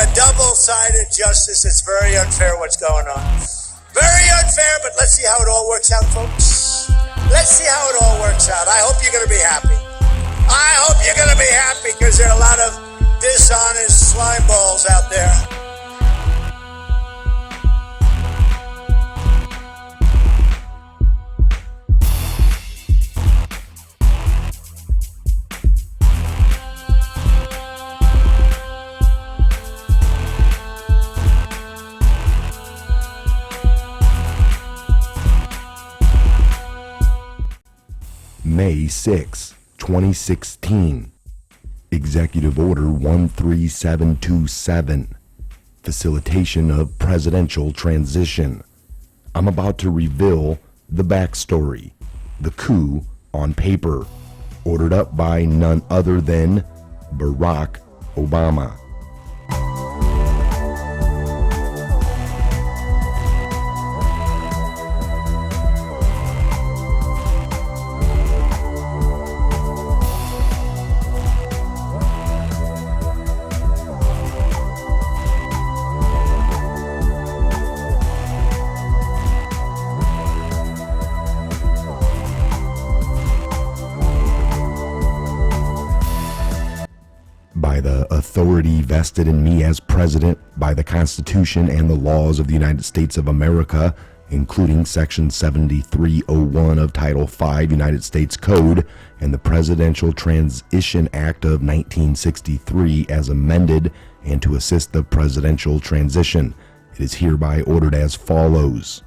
a double-sided justice. It's very unfair what's going on. Very unfair, but let's see how it all works out, folks. Let's see how it all works out. I hope you're going to be happy. I hope you're going to be happy because there are a lot of dishonest slime balls out there. May 6, 2016. Executive Order 13727. Facilitation of Presidential Transition. I'm about to reveal the backstory. The coup on paper. Ordered up by none other than Barack Obama. By the authority vested in me as president by the Constitution and the laws of the United States of America, including Section 7301 of Title V United States Code and the Presidential Transition Act of 1963 as amended, and to assist the presidential transition, it is hereby ordered as follows.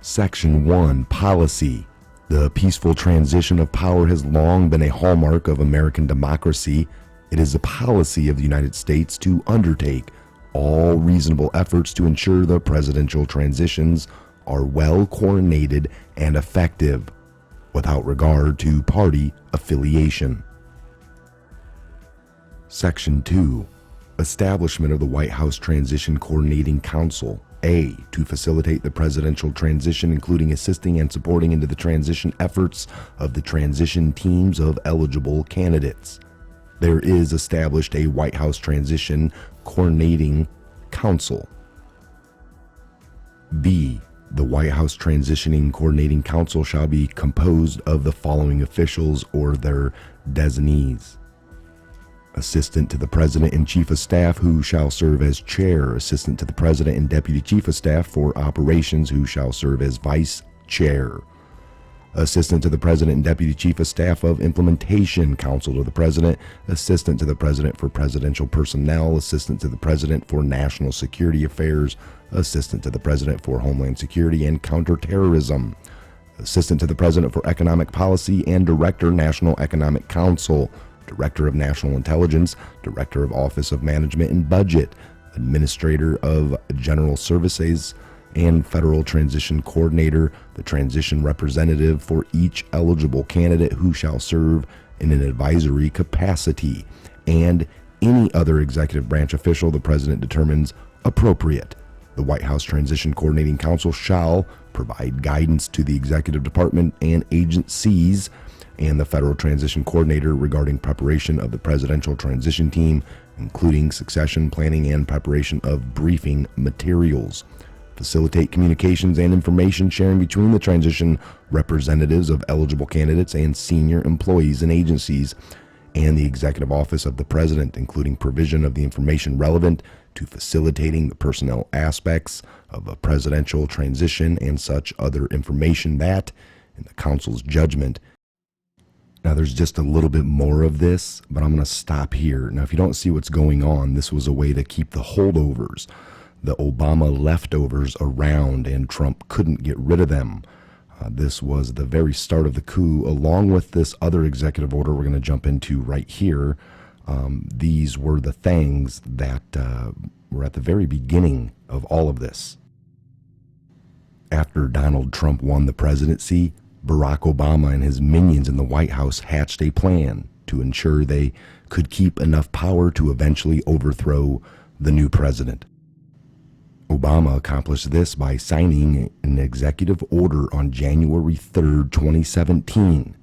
Section 1. Policy. The peaceful transition of power has long been a hallmark of American democracy. It is the policy of the United States to undertake all reasonable efforts to ensure the presidential transitions are well coordinated and effective, without regard to party affiliation. Section 2. Establishment of the White House Transition Coordinating Council. A. To facilitate the presidential transition, including assisting and supporting into the transition efforts of the transition teams of eligible candidates. There is established a White House Transition Coordinating Council. B. The White House Transitioning Coordinating Council shall be composed of the following officials or their designees. Assistant to the President and Chief of Staff, who shall serve as Chair. Assistant to the President and Deputy Chief of Staff for Operations, who shall serve as Vice Chair. Assistant to the President and Deputy Chief of Staff of Implementation. Counsel to the President. Assistant to the President for Presidential Personnel. Assistant to the President for National Security Affairs. Assistant to the President for Homeland Security and Counterterrorism. Assistant to the President for Economic Policy and Director, National Economic Council. Director of National Intelligence, Director of Office of Management and Budget, Administrator of General Services, and Federal Transition Coordinator, the transition representative for each eligible candidate who shall serve in an advisory capacity, and any other executive branch official the President determines appropriate. The White House Transition Coordinating Council shall provide guidance to the Executive Department and agencies and the Federal Transition Coordinator regarding preparation of the presidential transition team, including succession planning and preparation of briefing materials. Facilitate communications and information sharing between the transition representatives of eligible candidates and senior employees and agencies and the Executive Office of the President, including provision of the information relevant to facilitating the personnel aspects of a presidential transition and such other information that, in the Council's judgment. Now, there's just a little bit more of this, but I'm going to stop here. Now, if you don't see what's going on, this was a way to keep the holdovers, the Obama leftovers, around, and Trump couldn't get rid of them. This was the very start of the coup, along with this other executive order we're going to jump into right here. These were the things that were at the very beginning of all of this. After Donald Trump won the presidency, Barack Obama and his minions in the White House hatched a plan to ensure they could keep enough power to eventually overthrow the new president. Obama accomplished this by signing an executive order on January 3rd, 2017,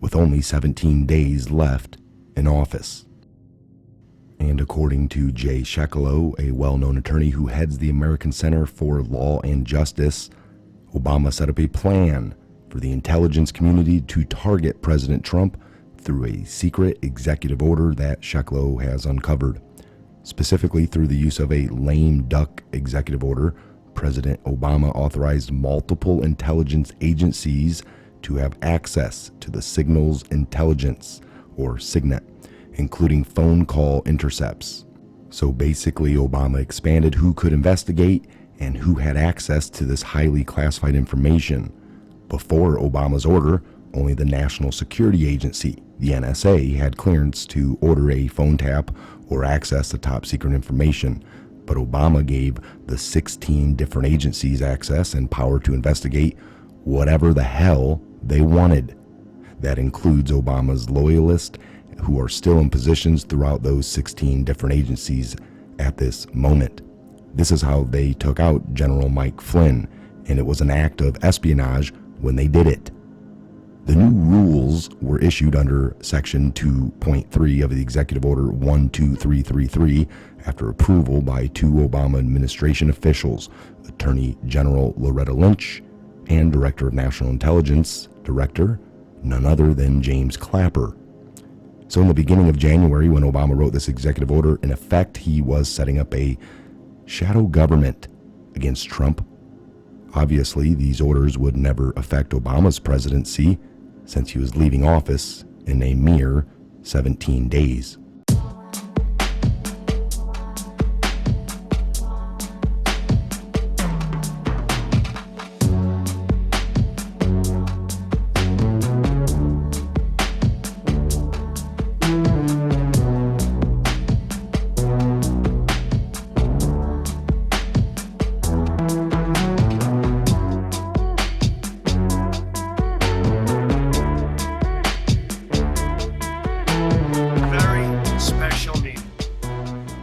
with only 17 days left in office. And And according to Jay Sekulow, a well-known attorney who heads the American Center for Law and Justice, Obama set up a plan for the intelligence community to target President Trump through a secret executive order that Sekulow has uncovered. Specifically, through the use of a lame duck executive order, President Obama authorized multiple intelligence agencies to have access to the signals intelligence, or SIGINT, including phone call intercepts. So basically, Obama expanded who could investigate and who had access to this highly classified information. Before Obama's order, only the National Security Agency, the NSA, had clearance to order a phone tap or access to top secret information. But Obama gave the 16 different agencies access and power to investigate whatever the hell they wanted. That includes Obama's loyalists who are still in positions throughout those 16 different agencies at this moment. This is how they took out General Mike Flynn, and it was an act of espionage when they did it. The new rules were issued under Section 2.3 of the Executive Order 12333 after approval by two Obama administration officials, Attorney General Loretta Lynch and Director of National Intelligence Director, none other than James Clapper. So in the beginning of January, when Obama wrote this executive order, in effect, he was setting up a shadow government against Trump. Obviously, these orders would never affect Obama's presidency, since he was leaving office in a mere 17 days.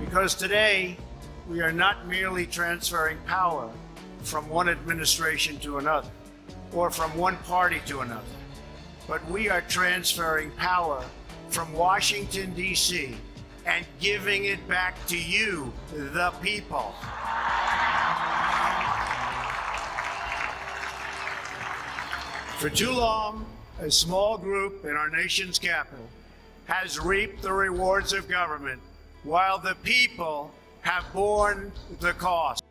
Because today, we are not merely transferring power from one administration to another, or from one party to another, but we are transferring power from Washington, D.C., and giving it back to you, the people. For too long, a small group in our nation's capital has reaped the rewards of government while the people have borne the cost.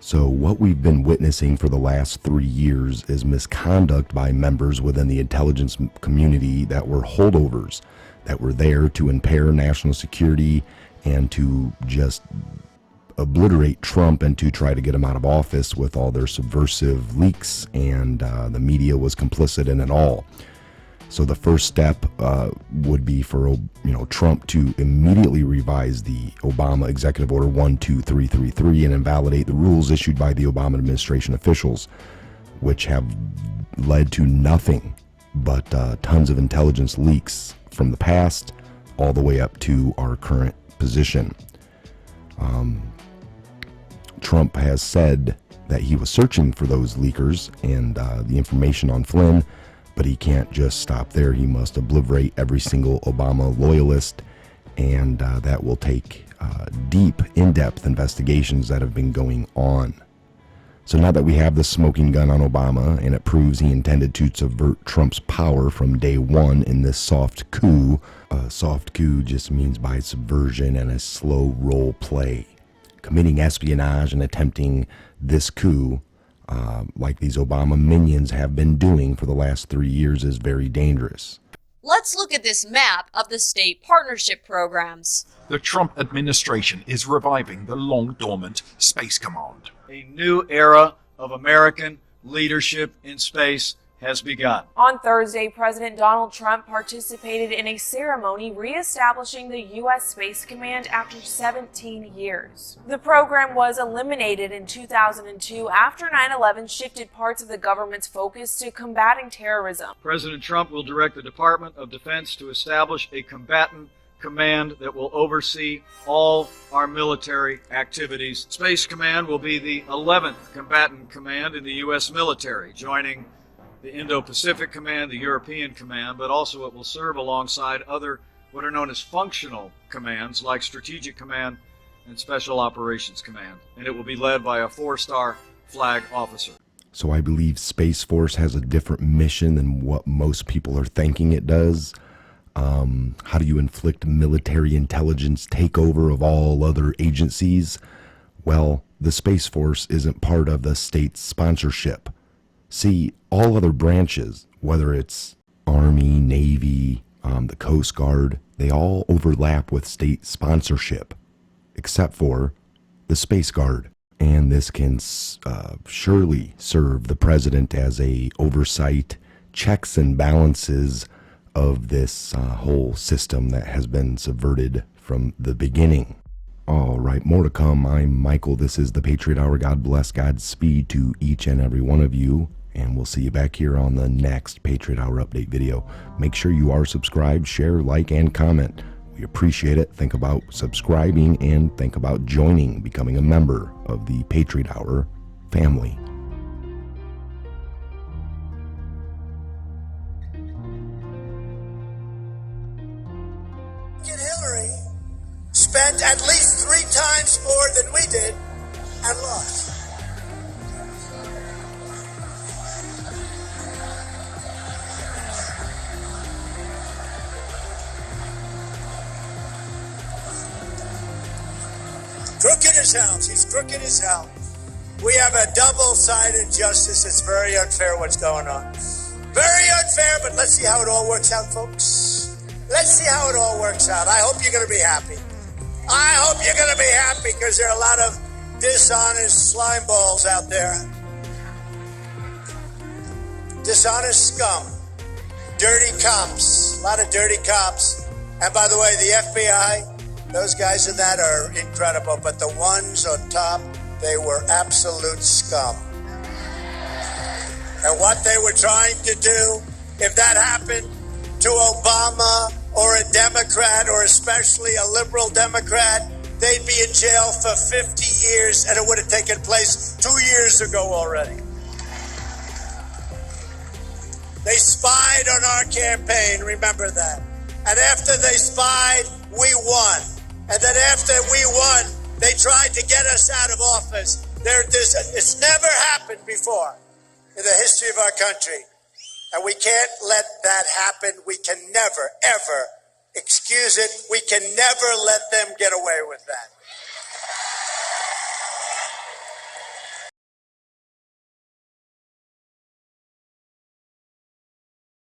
So what we've been witnessing for the last 3 years is misconduct by members within the intelligence community that were holdovers, that were there to impair national security and to just obliterate Trump and to try to get him out of office with all their subversive leaks, and the media was complicit in it all. So the first step would be for Trump to immediately revise the Obama Executive Order 12333 and invalidate the rules issued by the Obama administration officials, which have led to nothing but tons of intelligence leaks from the past all the way up to our current position. Trump has said that he was searching for those leakers and the information on Flynn, but he can't just stop there. He must obliterate every single Obama loyalist, and that will take deep, in-depth investigations that have been going on. So now that we have the smoking gun on Obama, and it proves he intended to subvert Trump's power from day one in this soft coup. Soft coup just means by subversion and a slow role play. Committing espionage and attempting this coup, like these Obama minions have been doing for the last 3 years, is very dangerous. Let's look at this map of the state partnership programs. The Trump administration is reviving the long-dormant Space Command. A new era of American leadership in space has begun. On Thursday, President Donald Trump participated in a ceremony reestablishing the U.S. Space Command after 17 years. The program was eliminated in 2002 after 9/11 shifted parts of the government's focus to combating terrorism. President Trump will direct the Department of Defense to establish a combatant command that will oversee all our military activities. Space Command will be the 11th combatant command in the U.S. military, joining the Indo-Pacific Command, the European Command, but also it will serve alongside other what are known as functional commands like Strategic Command and Special Operations Command, and it will be led by a 4-star flag officer. So I believe Space Force has a different mission than what most people are thinking it does. How do you inflict military intelligence takeover of all other agencies? Well, the Space Force isn't part of the state's sponsorship. See, all other branches, whether it's Army, Navy, the Coast Guard, they all overlap with state sponsorship, except for the Space Guard. And this can surely serve the president as a oversight, checks and balances of this whole system that has been subverted from the beginning. All right, more to come. I'm Michael. This is the Patriot Hour. God bless, Godspeed to each and every one of you. And we'll see you back here on the next Patriot Hour update video. Make sure you are subscribed, share, like, and comment. We appreciate it. Think about subscribing and think about joining, becoming a member of the Patriot Hour family. Hillary spent at least 3 times more than we did and lost. Crooked as hell. He's crooked as hell. We have a double-sided justice. It's very unfair what's going on. Very unfair, but let's see how it all works out, folks. Let's see how it all works out. I hope you're going to be happy. I hope you're going to be happy because there are a lot of dishonest slime balls out there. Dishonest scum. Dirty cops. A lot of dirty cops. And by the way, the FBI, those guys in that are incredible. But the ones on top, they were absolute scum. And what they were trying to do, if that happened to Obama or a Democrat, or especially a liberal Democrat, they'd be in jail for 50 years, and it would have taken place 2 years ago already. They spied on our campaign, remember that. And after they spied, we won. And then after we won, they tried to get us out of office. It's never happened before in the history of our country. And we can't let that happen. We can never, ever excuse it. We can never let them get away with that.